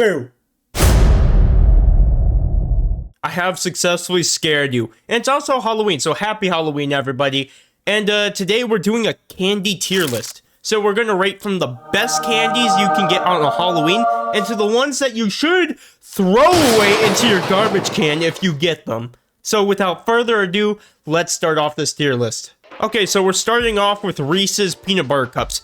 Boo! I have successfully scared you. And it's also Halloween, so happy Halloween, everybody. And today we're doing a candy tier list. So we're going to rate from the best candies you can get on a Halloween and to the ones that you should throw away into your garbage can if you get them. So without further ado, let's start off this tier list. Okay, so we're starting off with Reese's Peanut Butter Cups.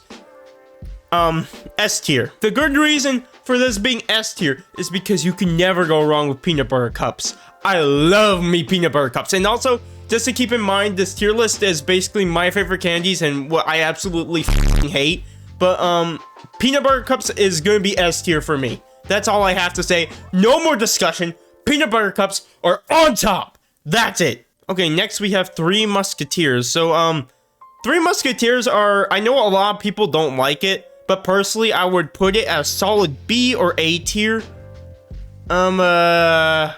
S tier. The good reason for this being S tier is because you can never go wrong with peanut butter cups. I love me peanut butter cups. And also, just to keep in mind, this tier list is basically my favorite candies and what I absolutely hate. But peanut butter cups is going to be S tier for me. That's all I have to say. No more discussion. Peanut butter cups are on top. That's it. Okay, next we have Three Musketeers. So Three Musketeers are, I know a lot of people don't like it, but personally I would put it as solid B or A tier. Honestly,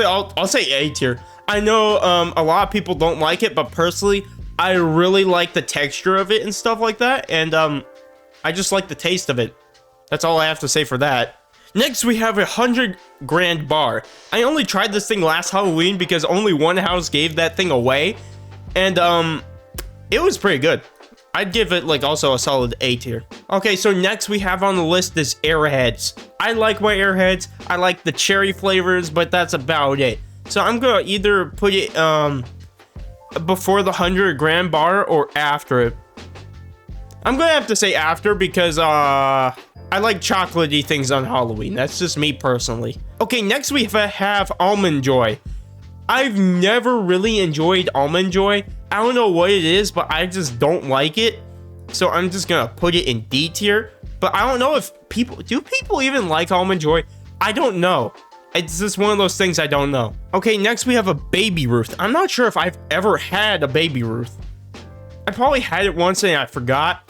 I'll say A tier. I know a lot of people don't like it, but personally I really like the texture of it and stuff like that, and I just like the taste of it. That's all I have to say for that. Next we have 100 Grand Bar. I only tried this thing last Halloween because only one house gave that thing away, and it was pretty good. I'd give it like also a solid A tier. Okay, so next we have on the list is Airheads. I like my Airheads. I like the cherry flavors, but that's about it. So I'm gonna either put it before the 100 Grand Bar or after it. I'm gonna have to say after because I like chocolatey things on Halloween. That's just me personally. Okay, next we have Almond Joy. I've never really enjoyed Almond Joy. I don't know what it is, but I just don't like it. So I'm just gonna put it in D tier. But I don't know if do people even like Almond Joy? I don't know. It's just one of those things I don't know. Okay, next we have a Baby Ruth. I'm not sure if I've ever had a Baby Ruth. I probably had it once and I forgot.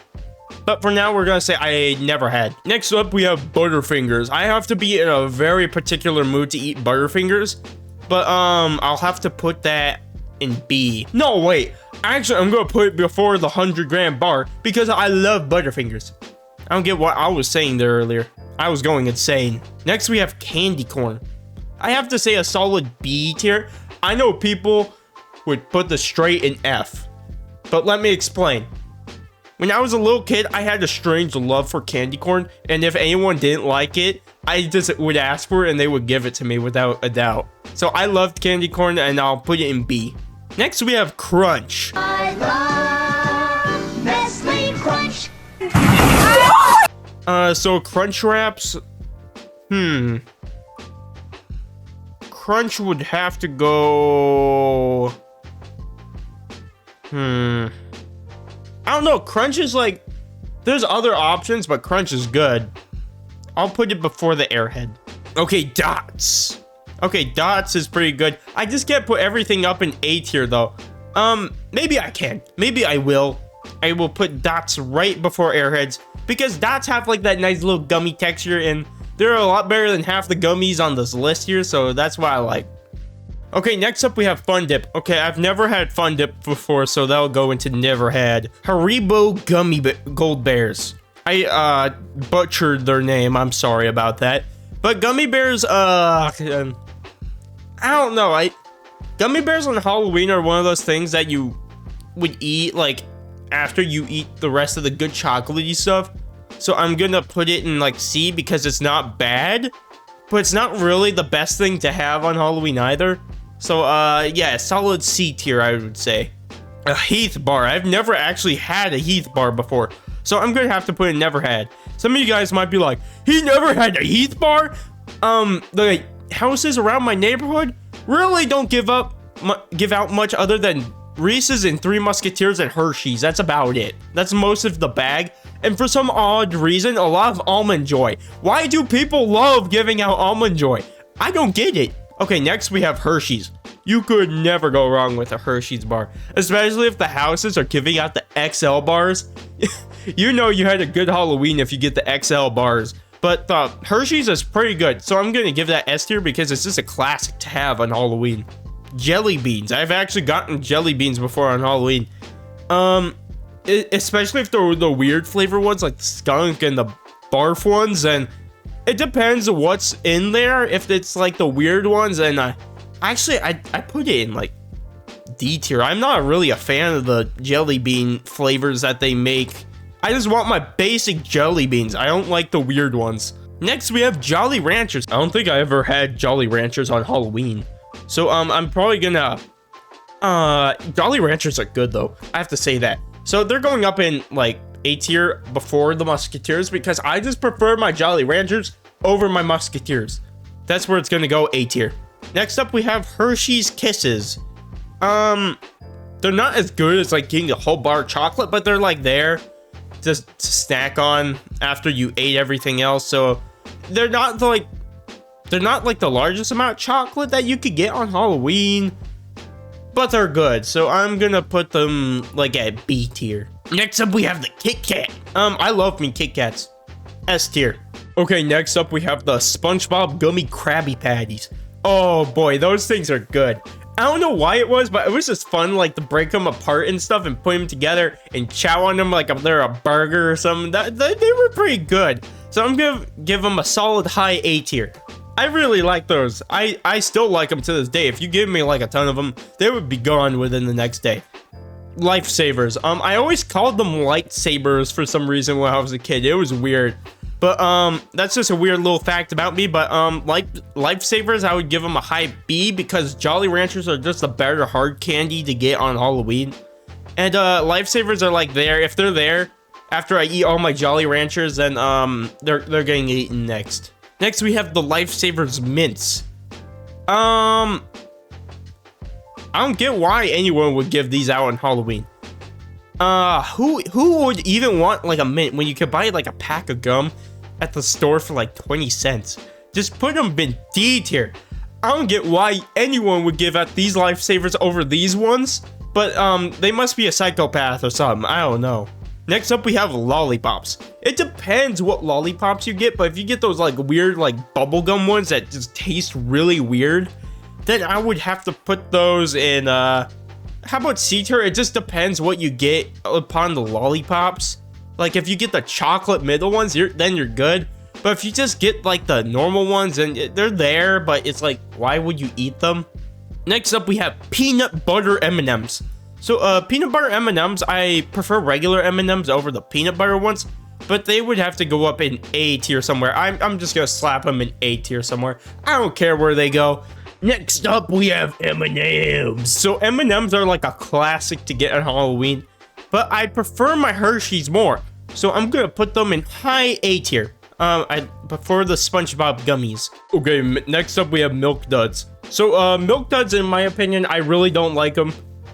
But for now, we're gonna say I never had. Next up, we have Butterfingers. I have to be in a very particular mood to eat Butterfingers. But I'll have to put that in B. No, wait. Actually, I'm gonna put it before the 100 Grand Bar because I love Butterfingers. I don't get what I was saying there earlier. I was going insane. Next, we have Candy Corn. I have to say a solid B tier. I know people would put this straight in F, but let me explain. When I was a little kid, I had a strange love for candy corn, and if anyone didn't like it, I just would ask for it and they would give it to me without a doubt. So I loved candy corn and I'll put it in B. Next we have Crunch. I love Nestle Crunch. So Crunch Wraps, Crunch would have to go, I don't know, Crunch is like, there's other options, but Crunch is good. I'll put it before the Airhead. Okay, Dots. Okay, Dots is pretty good. I just can't put everything up in A tier though. Maybe I can. Maybe I will. I will put Dots right before Airheads because Dots have like that nice little gummy texture and they're a lot better than half the gummies on this list here, so that's what I like. Okay, next up we have Fun Dip. Okay, I've never had Fun Dip before, so that'll go into never had. Haribo Gummy Gold Bears. I butchered their name. I'm sorry about that. But gummy bears, I don't know. Gummy bears on Halloween are one of those things that you would eat like after you eat the rest of the good chocolatey stuff. So I'm gonna put it in like C because it's not bad, but it's not really the best thing to have on Halloween either. So yeah, solid C tier I would say. A Heath bar. I've never actually had a Heath bar before, so I'm gonna have to put in never had. Some of you guys might be like, he never had a Heath bar? The houses around my neighborhood really don't give out much other than Reese's and Three Musketeers and Hershey's. That's about it. That's most of the bag. And for some odd reason, a lot of Almond Joy. Why do people love giving out Almond Joy? I don't get it. Okay, next we have Hershey's. You could never go wrong with a Hershey's bar, especially if the houses are giving out the XL bars. You know you had a good Halloween if you get the XL bars. But Hershey's is pretty good, so I'm gonna give that S tier because it's just a classic to have on Halloween. Jelly beans. I've actually gotten jelly beans before on Halloween. Especially if they're the weird flavor ones, like the skunk and the barf ones, and It depends what's in there. If it's like the weird ones, and actually I put it in like D tier. I'm not really a fan of the jelly bean flavors that they make. I just want my basic jelly beans. I don't like the weird ones. Next, we have Jolly Ranchers. I don't think I ever had Jolly Ranchers on Halloween. So, I'm probably gonna... Jolly Ranchers are good, though. I have to say that. So, they're going up in, like, A tier before the Musketeers because I just prefer my Jolly Ranchers over my Musketeers. That's where it's gonna go, A tier. Next up, we have Hershey's Kisses. They're not as good as, like, getting a whole bar of chocolate, but they're, like, there just to snack on after you ate everything else. So they're not like the largest amount of chocolate that you could get on Halloween, but they're good. So I'm gonna put them like at B tier. Next up, we have the Kit Kat. I love me Kit Kats. S tier. Okay, next up we have the SpongeBob Gummy Krabby Patties. Oh boy, those things are good. I don't know why it was, but it was just fun, like, to break them apart and stuff and put them together and chow on them like they're a burger or something. They were pretty good. So I'm gonna give them a solid high A tier. I really like those. I still like them to this day. If you give me like a ton of them, they would be gone within the next day. Lifesavers. I always called them lightsabers for some reason when I was a kid. It was weird. But that's just a weird little fact about me. But like Lifesavers, I would give them a high B because Jolly Ranchers are just a better hard candy to get on Halloween. And Lifesavers are like there. If they're there after I eat all my Jolly Ranchers, then they're getting eaten next. Next we have the Lifesavers Mints. I don't get why anyone would give these out on Halloween. Who would even want like a mint when you could buy like a pack of gum at the store for like 20 cents? Just put them in D tier. I don't get why anyone would give out these Lifesavers over these ones, but they must be a psychopath or something. I don't know. Next up, we have lollipops. It depends what lollipops you get, but if you get those like weird like bubblegum ones that just taste really weird, then I would have to put those in how about C tier? It just depends what you get upon the lollipops. Like if you get the chocolate middle ones, then you're good. But if you just get like the normal ones, and they're there, but it's like, why would you eat them? Next up, we have peanut butter M&Ms. So peanut butter M&Ms, I prefer regular M&Ms over the peanut butter ones, but they would have to go up in A tier somewhere. I'm just gonna slap them in A tier somewhere. I don't care where they go. Next up, we have M&Ms. So M&Ms are like a classic to get on Halloween, but I prefer my Hershey's more. So I'm gonna put them in high A tier. I prefer the SpongeBob gummies. Okay, next up we have Milk Duds. So Milk Duds, in my opinion, I really don't like them.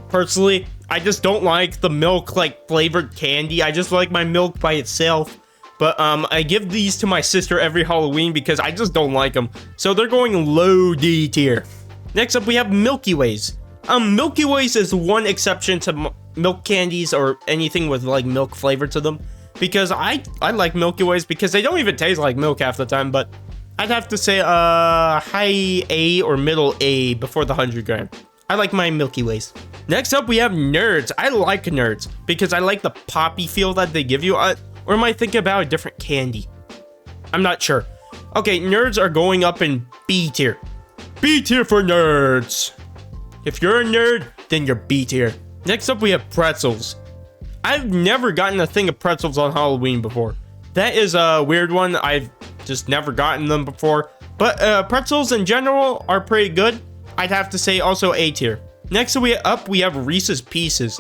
Personally, I just don't like the milk like flavored candy. I just like my milk by itself. But I give these to my sister every Halloween because I just don't like them. So they're going low D tier. Next up, we have Milky Ways. Milky Ways is one exception to milk candies or anything with like milk flavor to them. Because I like Milky Ways because they don't even taste like milk half the time. But I'd have to say high A or middle A before the 100 gram. I like my Milky Ways. Next up, we have Nerds. I like Nerds because I like the poppy feel that they give you. Or am I thinking about a different candy? I'm not sure. Okay, Nerds are going up in B tier. B tier for Nerds. If you're a nerd, then you're B tier. Next up, we have Pretzels. I've never gotten a thing of pretzels on Halloween before. That is a weird one. I've just never gotten them before. But pretzels in general are pretty good. I'd have to say also A tier. Next up, we have Reese's Pieces.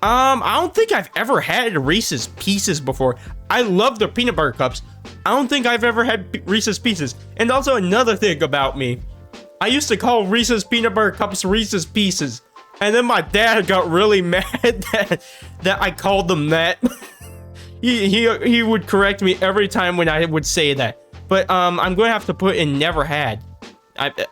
I don't think I've ever had Reese's Pieces before. I love their peanut butter cups. I don't think I've ever had Reese's Pieces. And also another thing about me, I used to call Reese's peanut butter cups Reese's Pieces. And then my dad got really mad that I called them that. he would correct me every time when I would say that. But I'm going to have to put in never had.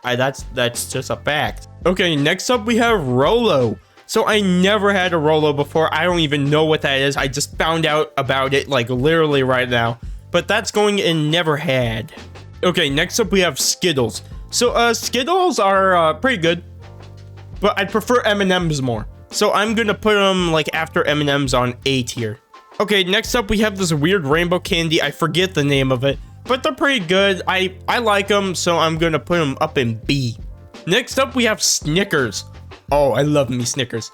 That's just a fact. Okay, next up we have Rolo. So I never had a Rolo before. I don't even know what that is. I just found out about it like literally right now. But that's going in never had. Okay, next up we have Skittles. So Skittles are pretty good, but I prefer M&Ms more. So I'm gonna put them like after M&Ms on A tier. Okay, next up we have this weird rainbow candy. I forget the name of it, but they're pretty good. I like them, so I'm gonna put them up in B. Next up, we have Snickers. Oh, I love me Snickers.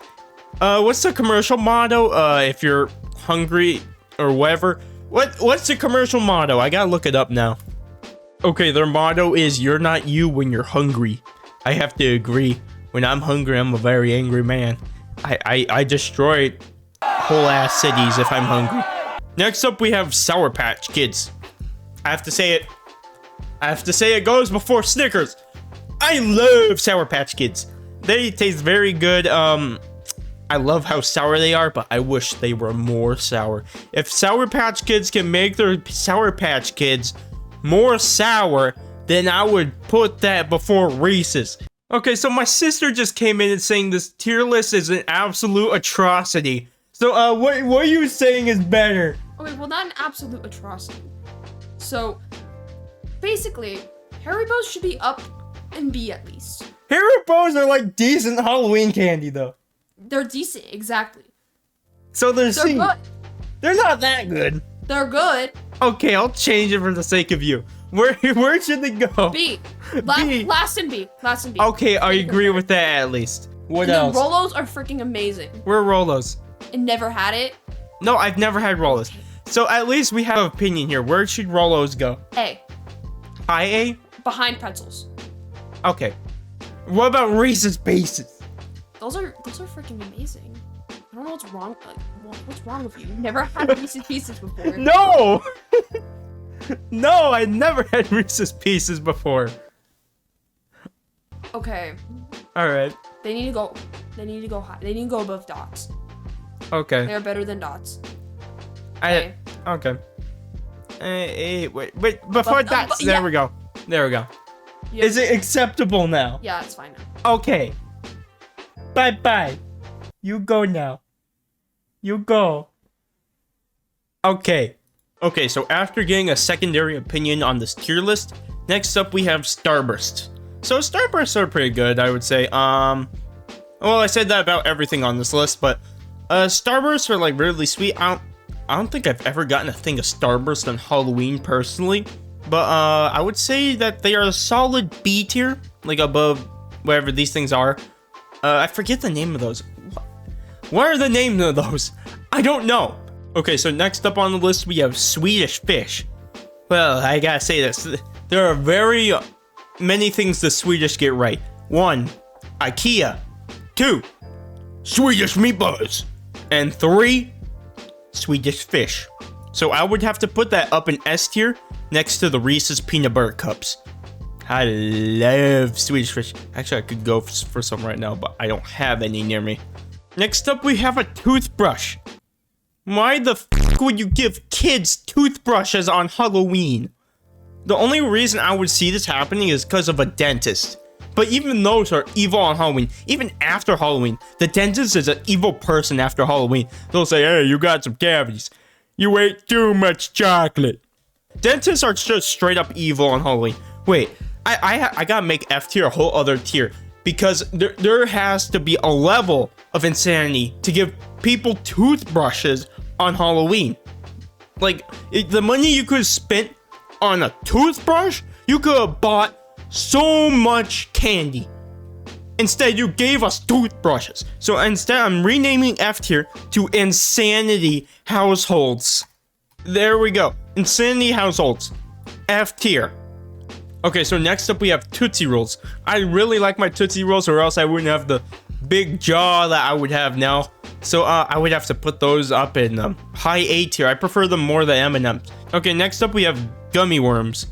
What's the commercial motto? If you're hungry or whatever. What's the commercial motto? I gotta look it up now. Okay, their motto is "You're not you when you're hungry." I have to agree. When I'm hungry, I'm a very angry man. I destroy whole ass cities if I'm hungry. Next up, we have Sour Patch Kids. I have to say it goes before Snickers. I love Sour Patch Kids. They taste very good. I love how sour they are, but I wish they were more sour. If Sour Patch Kids can make their Sour Patch Kids more sour, then I would put that before Reese's. Okay, so my sister just came in and saying this tier list is an absolute atrocity. So, what are you saying is better? Okay, well, not an absolute atrocity. So, basically, Haribos should be up in B at least. Haribos are like decent Halloween candy, though. They're decent, exactly. So they're They're good. They're not that good. They're good. Okay, I'll change it for the sake of you. Where should they go? B. B. Last in B. Last in B. Okay, I agree with that at least. What and else? The Rolos are freaking amazing. Where are Rolos? And never had it. No, I've never had Rolos. So at least we have an opinion here. Where should Rolos go? A. High A? Behind pretzels. Okay. What about Reese's Pieces? Those are freaking amazing. I don't know what's wrong. Like, what's wrong with you? You've never had Reese's Pieces before. No! No, I never had Reese's Pieces before. Okay. Alright. They need to go high. They need to go above Dots. Okay. They're better than Dots. Okay. Wait. Before that, yeah. There we go. Yeah. Is it acceptable now? Yeah, it's fine now. Okay. Bye. You go now. You go. Okay, so after getting a secondary opinion on this tier list, next up we have Starburst. So Starbursts are pretty good, I would say. Well, I said that about everything on this list, but Starbursts are like really sweet. I don't think I've ever gotten a thing of Starburst on Halloween personally, but I would say that they are a solid B tier, like above whatever these things are. I forget the name of those. What are the names of those? I don't know. Okay, so next up on the list, we have Swedish Fish. Well, I gotta say this. There are very many things the Swedish get right. 1, IKEA. 2, Swedish meatballs. And 3, Swedish Fish. So I would have to put that up in S tier next to the Reese's Peanut Butter Cups. I love Swedish Fish. Actually, I could go for some right now, but I don't have any near me. Next up, we have a toothbrush. Why the f would you give kids toothbrushes on Halloween? The only reason I would see this happening is because of a dentist. But even those are evil on Halloween. Even after Halloween, the dentist is an evil person after Halloween. They'll say, hey, you got some cavities. You ate too much chocolate. Dentists are just straight up evil on Halloween. Wait, I gotta make F tier a whole other tier. Because there has to be a level of insanity to give people toothbrushes on Halloween. Like, the money you could have spent on a toothbrush, you could have bought so much candy. Instead, you gave us toothbrushes. So instead, I'm renaming F tier to Insanity Households. There we go. Insanity Households. F tier. Okay, so next up we have Tootsie Rolls. I really like my Tootsie Rolls, or else I wouldn't have the big jaw that I would have now. So I would have to put those up in high A tier. I prefer them more than M&M's. Okay, next up we have Gummy Worms.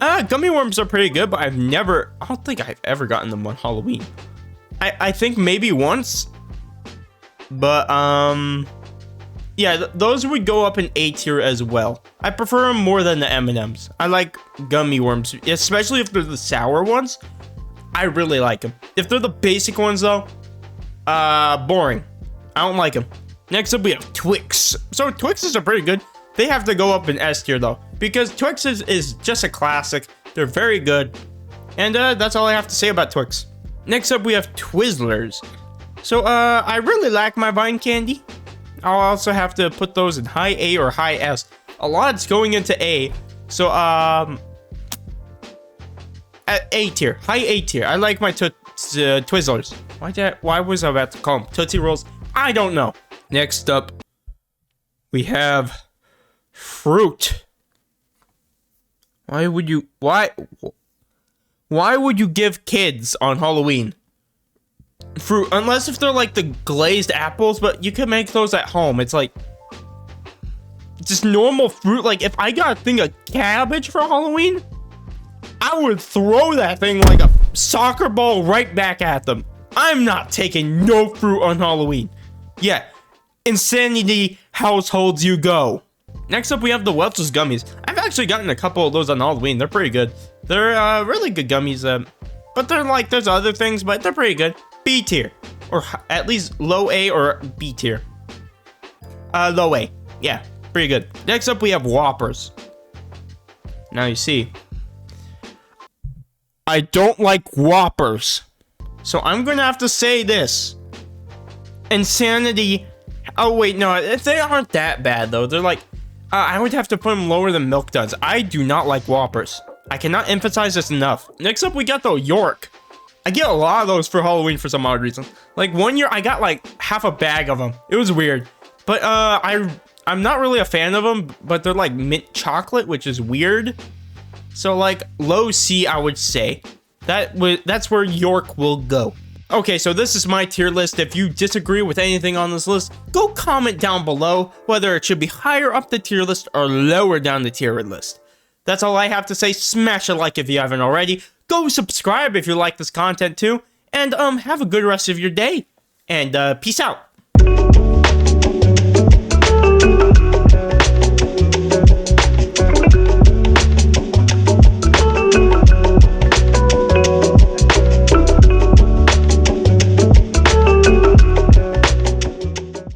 Gummy Worms are pretty good, but I don't think I've ever gotten them on Halloween. I think maybe once. But yeah, those would go up in A tier as well. I prefer them more than the M&Ms. I like Gummy Worms, especially if they're the sour ones. I really like them. If they're the basic ones though, boring. I don't like them. Next up we have Twix. So Twixes are pretty good. They have to go up in S tier though, because Twix is just a classic. They're very good. And that's all I have to say about Twix. Next up we have Twizzlers. So I really like my Vine candy. I'll also have to put those in high A or high S. A lot's going into A, So, at A tier. High A tier. I like my Twizzlers. Why was I about to call them Tootsie Rolls? I don't know. Next up, we have fruit. Why would you give kids on Halloween fruit? Unless if they're like the glazed apples, but you can make those at home. It's like just normal fruit. Like if I got a thing of cabbage for Halloween, I would throw that thing like a soccer ball right back at them. I'm not taking no fruit on Halloween. Yeah, insanity households you go. Next up, we have the Welch's gummies. I've actually gotten a couple of those on Halloween. They're pretty good. They're really good gummies. But they're like, there's other things, but they're pretty good. B tier, or at least low A or B tier. Low A. Yeah, pretty good. Next up, we have Whoppers. Now you see, I don't like Whoppers. So I'm gonna have to say this. Insanity. Oh wait, no, they aren't that bad though. They're like, I would have to put them lower than Milk does. I do not like Whoppers. I cannot emphasize this enough. Next up, we got the York. I get a lot of those for Halloween for some odd reason. Like one year, I got like half a bag of them. It was weird, but I'm not really a fan of them. But they're like mint chocolate, which is weird. So like low C, I would say. That's where York will go. Okay, so this is my tier list. If you disagree with anything on this list, go comment down below whether it should be higher up the tier list or lower down the tier list. That's all I have to say. Smash a like if you haven't already. Go subscribe if you like this content too. And have a good rest of your day. And peace out.